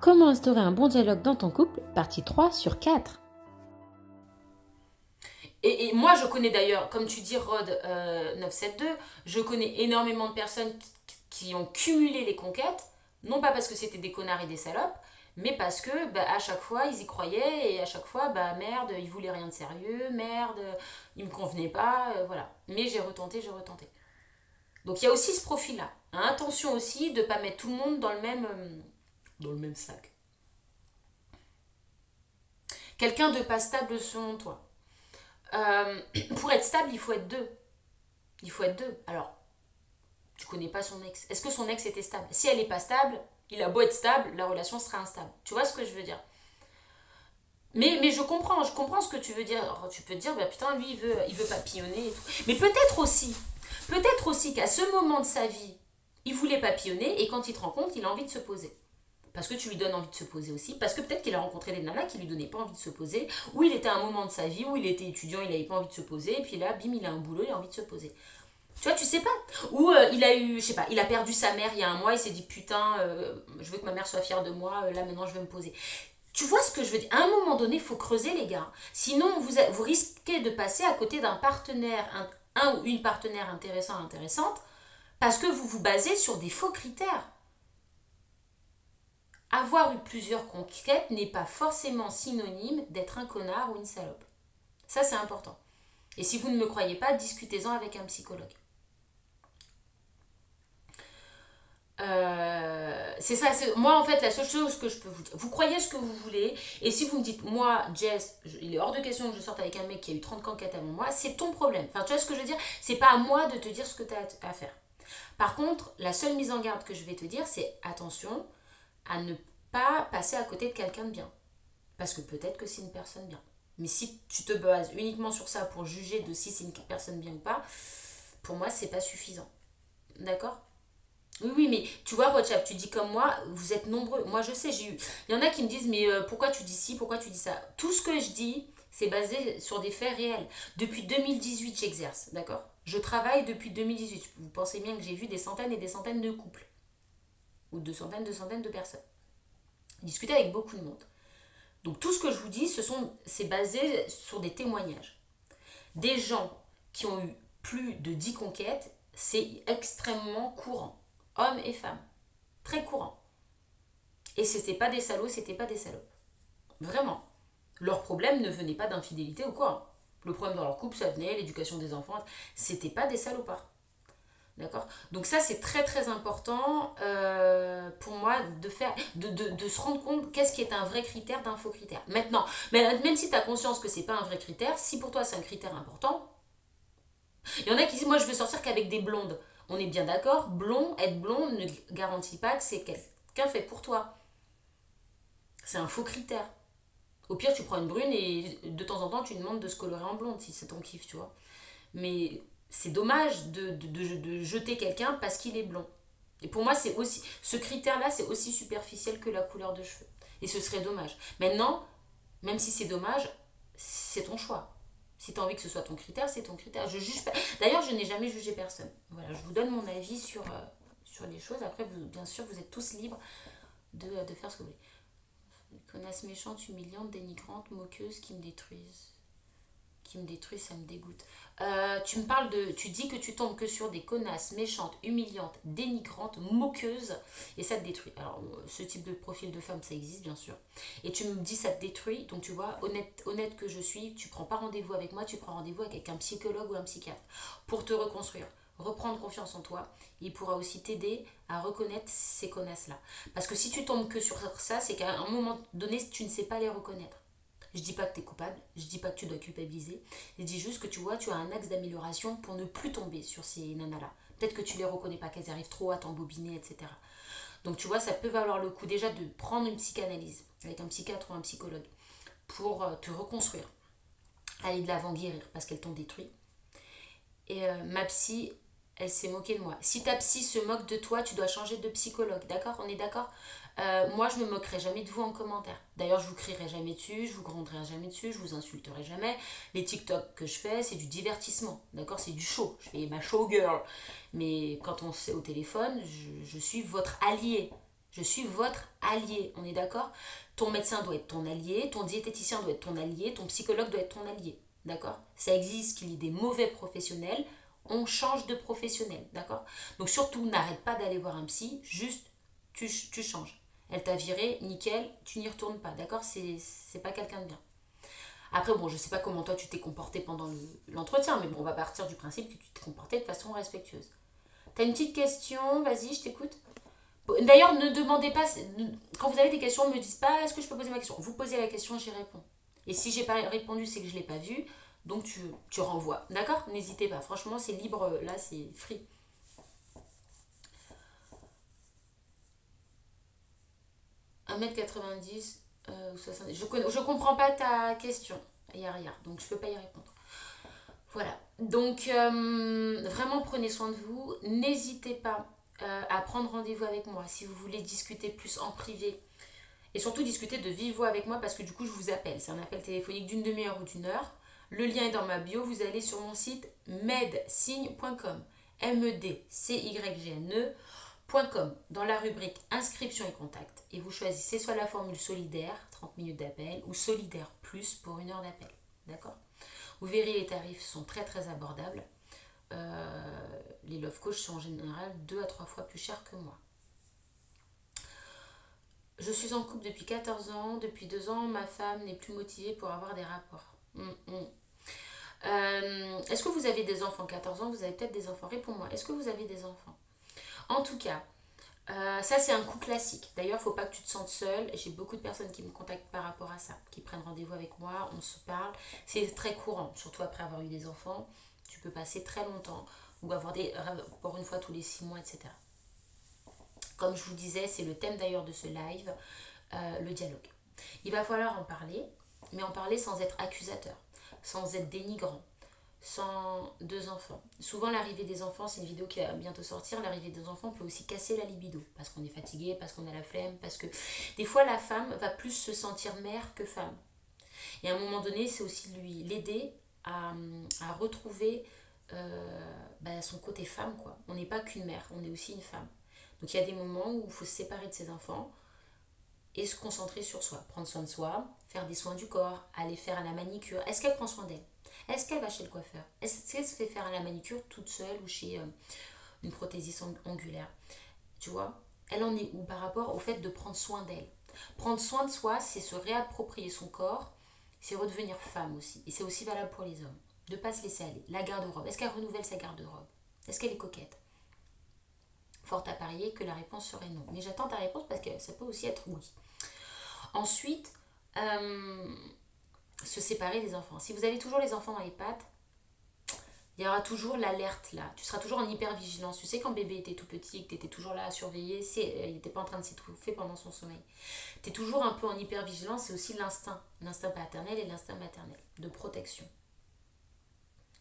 Comment instaurer un bon dialogue dans ton couple, partie 3 sur 4. Et moi, je connais d'ailleurs, comme tu dis, Rod 972, je connais énormément de personnes qui ont cumulé les conquêtes, non pas parce que c'était des connards et des salopes, mais parce que à chaque fois, ils y croyaient, et à chaque fois, merde, ils voulaient rien de sérieux, merde, ils me convenaient pas, voilà. Mais j'ai retenté, j'ai retenté. Donc il y a aussi ce profil-là. Hein, attention aussi de ne pas mettre tout le monde dans le même sac. Quelqu'un de pas stable selon toi. Pour être stable, il faut être deux. Il faut être deux. Alors, tu connais pas son ex. Est-ce que son ex était stable? Si elle n'est pas stable, il a beau être stable, la relation sera instable. Tu vois ce que je veux dire? Mais je comprends ce que tu veux dire. Alors, tu peux te dire, putain, lui, il veut papillonner et tout. Mais peut-être aussi qu'à ce moment de sa vie, il voulait papillonner et quand il te rend compte, il a envie de se poser. Parce que tu lui donnes envie de se poser aussi, parce que peut-être qu'il a rencontré des nanas qui lui donnaient pas envie de se poser, ou il était à un moment de sa vie où il était étudiant, il n'avait pas envie de se poser, et puis là, bim, il a un boulot, il a envie de se poser. Tu vois, tu sais pas. Ou il a eu, je sais pas, il a perdu sa mère il y a un mois, il s'est dit putain, je veux que ma mère soit fière de moi, là maintenant je vais me poser. Tu vois ce que je veux dire? À un moment donné, il faut creuser les gars. Sinon, vous risquez de passer à côté d'un partenaire, un ou une partenaire intéressante, parce que vous vous basez sur des faux critères. Avoir eu plusieurs conquêtes n'est pas forcément synonyme d'être un connard ou une salope. Ça, c'est important. Et si vous ne me croyez pas, discutez-en avec un psychologue. C'est ça, moi en fait, la seule chose que je peux vous dire, vous croyez ce que vous voulez, et si vous me dites, moi, Jess, il est hors de question que je sorte avec un mec qui a eu 30 conquêtes avant moi, c'est ton problème. Enfin, tu vois ce que je veux dire? C'est pas à moi de te dire ce que tu as à faire. Par contre, la seule mise en garde que je vais te dire, c'est attention à ne pas passer à côté de quelqu'un de bien. Parce que peut-être que c'est une personne bien. Mais si tu te bases uniquement sur ça pour juger de si c'est une personne bien ou pas, pour moi, c'est pas suffisant. D'accord? Oui, oui, mais tu vois, WhatsApp, tu dis comme moi, vous êtes nombreux. Moi, je sais, j'ai eu. Il y en a qui me disent, mais pourquoi tu dis ci, pourquoi tu dis ça? Tout ce que je dis, c'est basé sur des faits réels. Depuis 2018, j'exerce, d'accord? Je travaille depuis 2018. Vous pensez bien que j'ai vu des centaines et des centaines de couples. Ou de centaines de personnes. Discuter avec beaucoup de monde. Donc tout ce que je vous dis, c'est basé sur des témoignages. Des gens qui ont eu plus de 10 conquêtes, c'est extrêmement courant. Hommes et femmes. Très courant. Et c'était pas des salauds, c'était pas des salopes. Vraiment. Leur problème ne venait pas d'infidélité ou quoi. Le problème dans leur couple, ça venait, l'éducation des enfants. C'était pas des salopards. D'accord? Donc ça, c'est très très important pour moi de se rendre compte qu'est-ce qui est un vrai critère d'un faux critère. Maintenant, même si tu as conscience que c'est pas un vrai critère, si pour toi c'est un critère important, il y en a qui disent moi je veux sortir qu'avec des blondes. On est bien d'accord, être blond ne garantit pas que c'est quelqu'un fait pour toi. C'est un faux critère. Au pire, tu prends une brune et de temps en temps tu demandes de se colorer en blonde si c'est ton kiff, tu vois. Mais c'est dommage de jeter quelqu'un parce qu'il est blond. Et pour moi, c'est aussi ce critère-là, c'est aussi superficiel que la couleur de cheveux. Et ce serait dommage. Maintenant, même si c'est dommage, c'est ton choix. Si tu as envie que ce soit ton critère, c'est ton critère. Je juge pas. D'ailleurs, je n'ai jamais jugé personne. Voilà, je vous donne mon avis sur les choses. Après, bien sûr, vous êtes tous libres de faire ce que vous voulez. Connasse méchante, humiliante, dénigrante, moqueuse, qui me détruisent. Qui me détruisent, ça me dégoûte. Tu dis que tu tombes que sur des connasses méchantes, humiliantes, dénigrantes, moqueuses, et ça te détruit. Alors, ce type de profil de femme, ça existe, bien sûr. Et tu me dis, ça te détruit, donc tu vois, honnête que je suis, tu prends pas rendez-vous avec moi, tu prends rendez-vous avec un psychologue ou un psychiatre pour te reconstruire, reprendre confiance en toi. Il pourra aussi t'aider à reconnaître ces connasses-là. Parce que si tu tombes que sur ça, c'est qu'à un moment donné, tu ne sais pas les reconnaître. Je dis pas que tu es coupable, je dis pas que tu dois culpabiliser, je dis juste que tu vois, tu as un axe d'amélioration pour ne plus tomber sur ces nanas-là. Peut-être que tu les reconnais pas, qu'elles arrivent trop à t'embobiner, etc. Donc tu vois, ça peut valoir le coup déjà de prendre une psychanalyse avec un psychiatre ou un psychologue pour te reconstruire, aller de l'avant, guérir parce qu'elles t'ont détruit. Et ma psy, elle s'est moquée de moi. Si ta psy se moque de toi, tu dois changer de psychologue, d'accord? On est d'accord? Moi, je me moquerai jamais de vous en commentaire. D'ailleurs, je vous crierai jamais dessus, je vous gronderai jamais dessus, je vous insulterai jamais. Les TikTok que je fais, c'est du divertissement, d'accord? C'est du show. Je fais ma showgirl. Mais quand on s'est au téléphone, je suis votre allié. Je suis votre allié, on est d'accord? Ton médecin doit être ton allié, ton diététicien doit être ton allié, ton psychologue doit être ton allié, d'accord? Ça existe qu'il y ait des mauvais professionnels, on change de professionnel, d'accord? Donc surtout, n'arrête pas d'aller voir un psy, juste tu changes. Elle t'a viré, nickel, tu n'y retournes pas, d'accord? C'est pas quelqu'un de bien. Après, bon, je sais pas comment toi tu t'es comporté pendant l'entretien, mais bon, on va partir du principe que tu t'es comporté de façon respectueuse. T'as une petite question, vas-y, je t'écoute. D'ailleurs, ne demandez pas, quand vous avez des questions, ne me dites pas est-ce que je peux poser ma question. Vous posez la question, j'y réponds. Et si j'ai pas répondu, c'est que je l'ai pas vu, donc tu renvoies. D'accord? N'hésitez pas, franchement, c'est libre, là, c'est free. 1m90 ou 70. Je comprends pas ta question. Il y a rien, donc je peux pas y répondre. Voilà. Donc, vraiment, prenez soin de vous. N'hésitez pas à prendre rendez-vous avec moi si vous voulez discuter plus en privé. Et surtout discuter de vive voix avec moi parce que du coup, je vous appelle. C'est un appel téléphonique d'une demi-heure ou d'une heure. Le lien est dans ma bio. Vous allez sur mon site medsigne.com. medcygne.com. Dans la rubrique inscription et contact. Et vous choisissez soit la formule solidaire, 30 minutes d'appel, ou solidaire plus pour 1 heure d'appel. D'accord? Vous verrez, les tarifs sont très très abordables. Les love coach sont en général 2 à 3 fois plus chers que moi. Je suis en couple depuis 14 ans. Depuis 2 ans, ma femme n'est plus motivée pour avoir des rapports. Est-ce que vous avez des enfants? 14 ans, vous avez peut-être des enfants. Réponds-moi, est-ce que vous avez des enfants? En tout cas, ça c'est un coup classique. D'ailleurs, il ne faut pas que tu te sentes seule. J'ai beaucoup de personnes qui me contactent par rapport à ça, qui prennent rendez-vous avec moi, on se parle. C'est très courant, surtout après avoir eu des enfants. Tu peux passer très longtemps ou avoir des rapports une fois tous les 6 mois, etc. Comme je vous disais, c'est le thème d'ailleurs de ce live, le dialogue. Il va falloir en parler, mais en parler sans être accusateur, sans être dénigrant, sans 2 enfants. Souvent, l'arrivée des enfants, c'est une vidéo qui va bientôt sortir, l'arrivée des enfants peut aussi casser la libido, parce qu'on est fatigué, parce qu'on a la flemme, parce que des fois, la femme va plus se sentir mère que femme. Et à un moment donné, c'est aussi l'aider à retrouver son côté femme, quoi. On n'est pas qu'une mère, on est aussi une femme. Donc il y a des moments où il faut se séparer de ses enfants et se concentrer sur soi, prendre soin de soi, faire des soins du corps, aller faire à la manicure. Est-ce qu'elle prend soin d'elle? Est-ce qu'elle va chez le coiffeur? Est-ce qu'elle se fait faire à la manicure toute seule ou chez une prothésiste angulaire? Tu vois, elle en est où par rapport au fait de prendre soin d'elle? Prendre soin de soi, c'est se réapproprier son corps, c'est redevenir femme aussi. Et c'est aussi valable pour les hommes. De ne pas se laisser aller. La garde-robe, est-ce qu'elle renouvelle sa garde-robe? Est-ce qu'elle est coquette? Fort à parier que la réponse serait non. Mais j'attends ta réponse parce que ça peut aussi être oui. Ensuite, se séparer des enfants. Si vous avez toujours les enfants dans les pattes, il y aura toujours l'alerte là. Tu seras toujours en hypervigilance. Tu sais, quand bébé était tout petit, que tu étais toujours là à surveiller, il n'était pas en train de s'étouffer pendant son sommeil. Tu es toujours un peu en hypervigilance. C'est aussi l'instinct paternel et l'instinct maternel de protection.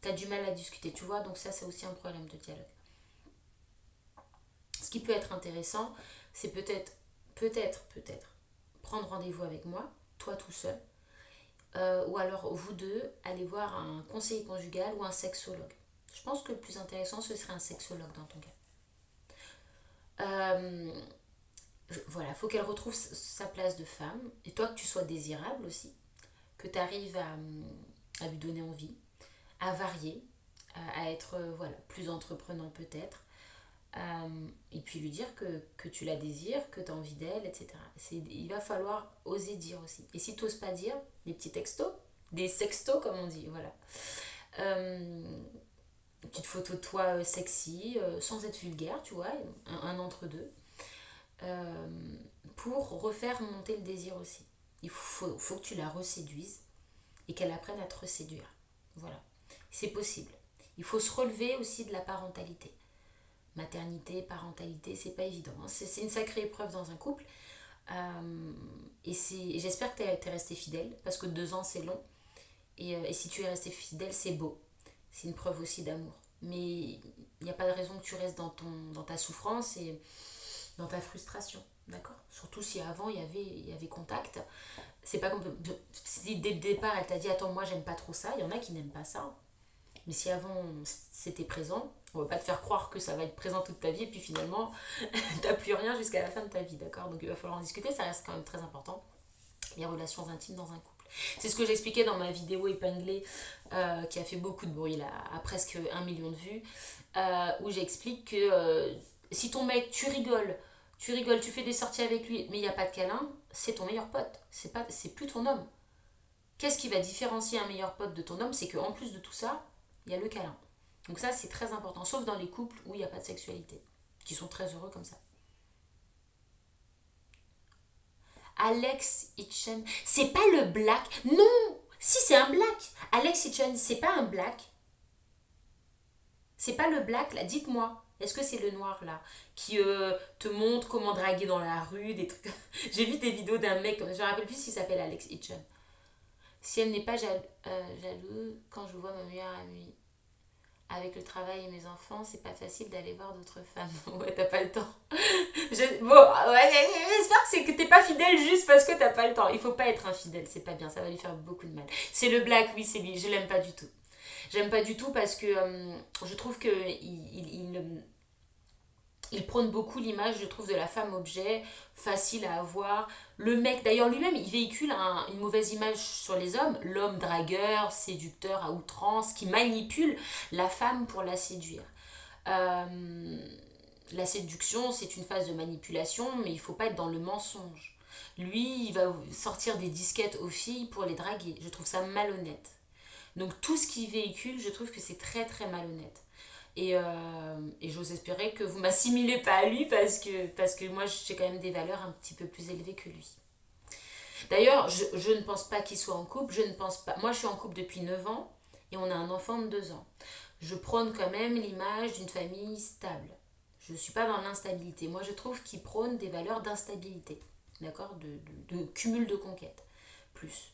Tu as du mal à discuter, tu vois. Donc ça, c'est aussi un problème de dialogue. Ce qui peut être intéressant, c'est peut-être prendre rendez-vous avec moi, toi tout seul, ou alors vous deux, aller voir un conseiller conjugal ou un sexologue. Je pense que le plus intéressant, ce serait un sexologue dans ton cas. Voilà, il faut qu'elle retrouve sa place de femme, et toi que tu sois désirable aussi, que tu arrives à lui donner envie, à varier, à être plus entreprenant peut-être. Et puis lui dire que tu la désires, que tu as envie d'elle, etc. Il va falloir oser dire aussi. Et si tu n'oses pas dire, des petits textos, des sextos comme on dit, voilà. Une petite photo de toi sexy, sans être vulgaire, tu vois, un entre-deux, pour refaire monter le désir aussi. Il faut que tu la reséduises et qu'elle apprenne à te reséduire. Voilà. C'est possible. Il faut se relever aussi de la parentalité. Maternité, parentalité, c'est pas évident. C'est une sacrée épreuve dans un couple. Et j'espère que tu es resté fidèle, parce que 2 ans c'est long. Et si tu es resté fidèle, c'est beau. C'est une preuve aussi d'amour. Mais il n'y a pas de raison que tu restes dans ta souffrance et dans ta frustration. D'accord? Surtout si avant il y avait contact. C'est pas comme si dès le départ elle t'a dit attends, moi j'aime pas trop ça. Il y en a qui n'aiment pas ça. Mais si avant c'était présent, On va pas te faire croire que ça va être présent toute ta vie et puis finalement, t'as plus rien jusqu'à la fin de ta vie, d'accord? Donc il va falloir en discuter, ça reste quand même très important, les relations intimes dans un couple. C'est ce que j'expliquais dans ma vidéo épinglée qui a fait beaucoup de bruit, là, à presque 1 million de vues, où j'explique que si ton mec, tu rigoles, tu fais des sorties avec lui, mais il n'y a pas de câlin, c'est ton meilleur pote, c'est plus ton homme. Qu'est-ce qui va différencier un meilleur pote de ton homme? C'est qu'en plus de tout ça, il y a le câlin. Donc ça, c'est très important, sauf dans les couples où il n'y a pas de sexualité, qui sont très heureux comme ça. Alex Hitchen, c'est pas le black. Non, si c'est un black. Alex Hitchen, c'est pas un black. C'est pas le black là. Dites-moi, est-ce que c'est le noir là qui te montre comment draguer dans la rue, des trucs. J'ai vu des vidéos d'un mec, je me rappelle plus s'il s'appelle Alex Hitchen. Si elle n'est pas jaloux quand je vois ma meilleure amie. Avec le travail et mes enfants, c'est pas facile d'aller voir d'autres femmes. Ouais, t'as pas le temps. Bon, ouais, j'espère que t'es pas fidèle juste parce que t'as pas le temps. Il faut pas être infidèle, c'est pas bien, ça va lui faire beaucoup de mal. C'est le black, oui, c'est lui, je l'aime pas du tout. J'aime pas du tout parce que je trouve que il prône beaucoup l'image, je trouve, de la femme objet, facile à avoir. Le mec, d'ailleurs, lui-même, il véhicule une mauvaise image sur les hommes. L'homme dragueur, séducteur à outrance, qui manipule la femme pour la séduire. La séduction, c'est une phase de manipulation, mais il ne faut pas être dans le mensonge. Lui, il va sortir des disquettes aux filles pour les draguer. Je trouve ça malhonnête. Donc tout ce qu'il véhicule, je trouve que c'est très très malhonnête. Et j'ose espérer que vous m'assimilez pas à lui parce que moi j'ai quand même des valeurs un petit peu plus élevées que lui. D'ailleurs, je ne pense pas qu'il soit en couple, je ne pense pas. Moi je suis en couple depuis 9 ans et on a un enfant de 2 ans. Je prône quand même l'image d'une famille stable. Je ne suis pas dans l'instabilité. Moi je trouve qu'il prône des valeurs d'instabilité, d'accord, de cumul de conquêtes, plus.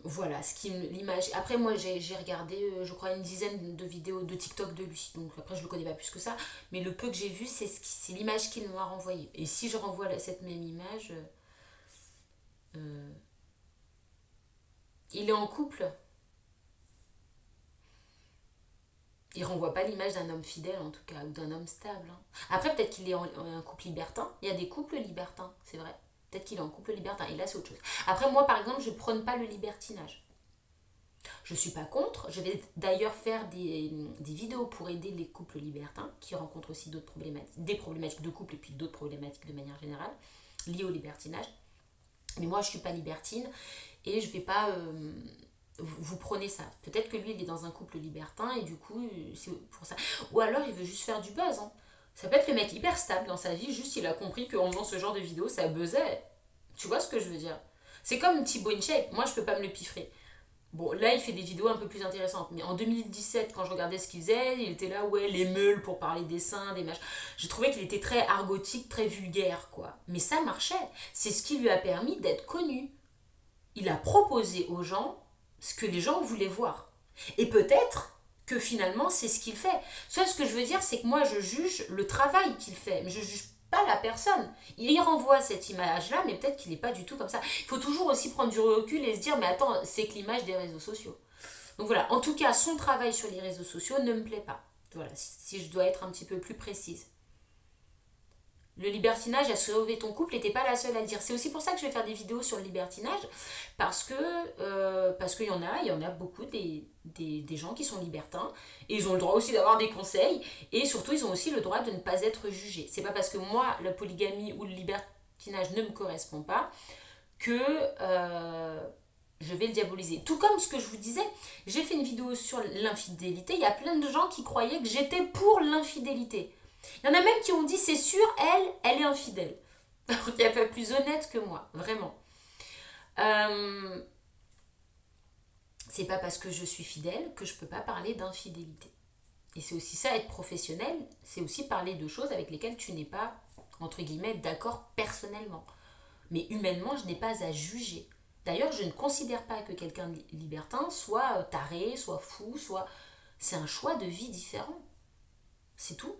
Voilà l'image. Après, moi j'ai regardé, je crois, une dizaine de vidéos de TikTok de lui. Donc après, je le connais pas plus que ça. Mais le peu que j'ai vu, c'est l'image qu'il m'a renvoyée. Et si je renvoie cette même image, il est en couple. Il renvoie pas l'image d'un homme fidèle, en tout cas, ou d'un homme stable, hein. Après, peut-être qu'il est en un couple libertin. Il y a des couples libertins, c'est vrai. Peut-être qu'il est en couple libertin. Et là, c'est autre chose. Après, moi, par exemple, je prône pas le libertinage. Je suis pas contre. Je vais d'ailleurs faire des vidéos pour aider les couples libertins qui rencontrent aussi d'autres problématiques, des problématiques de couple et puis d'autres problématiques de manière générale liées au libertinage. Mais moi, je suis pas libertine et je vais pas vous prôner ça. Peut-être que lui, il est dans un couple libertin et du coup, c'est pour ça. Ou alors, il veut juste faire du buzz, hein. Ça peut être le mec hyper stable dans sa vie, juste il a compris qu'en faisant ce genre de vidéo, ça buzzait. Tu vois ce que je veux dire? C'est comme Thibaut InShape, moi je peux pas me le piffrer. Bon, là il fait des vidéos un peu plus intéressantes, mais en 2017, quand je regardais ce qu'il faisait, il était là, ouais, les meules pour parler des seins, des machins. Je trouvais qu'il était très argotique, très vulgaire, quoi. Mais ça marchait. C'est ce qui lui a permis d'être connu. Il a proposé aux gens ce que les gens voulaient voir. Et peut-être que finalement c'est ce qu'il fait. Soit ce que je veux dire, c'est que moi je juge le travail qu'il fait, mais je juge pas la personne. Il y renvoie cette image-là, mais peut-être qu'il n'est pas du tout comme ça. Il faut toujours aussi prendre du recul et se dire, mais attends, c'est que l'image des réseaux sociaux. Donc voilà, en tout cas, son travail sur les réseaux sociaux ne me plaît pas. Voilà, si je dois être un petit peu plus précise. Le libertinage a sauvé ton couple et t'es pas la seule à le dire. C'est aussi pour ça que je vais faire des vidéos sur le libertinage, parce qu'il y en a beaucoup des gens qui sont libertins, et ils ont le droit aussi d'avoir des conseils, et surtout ils ont aussi le droit de ne pas être jugés. C'est pas parce que moi, la polygamie ou le libertinage ne me correspond pas que je vais le diaboliser. Tout comme ce que je vous disais, j'ai fait une vidéo sur l'infidélité, il y a plein de gens qui croyaient que j'étais pour l'infidélité. Il y en a même qui ont dit, c'est sûr, elle est infidèle. Alors qu'il n'y a pas plus honnête que moi, vraiment. C'est pas parce que je suis fidèle que je peux pas parler d'infidélité. Et c'est aussi ça, être professionnel, c'est aussi parler de choses avec lesquelles tu n'es pas, entre guillemets, d'accord personnellement. Mais humainement, je n'ai pas à juger. D'ailleurs, je ne considère pas que quelqu'un de libertin soit taré, soit fou, soit... C'est un choix de vie différent. C'est tout.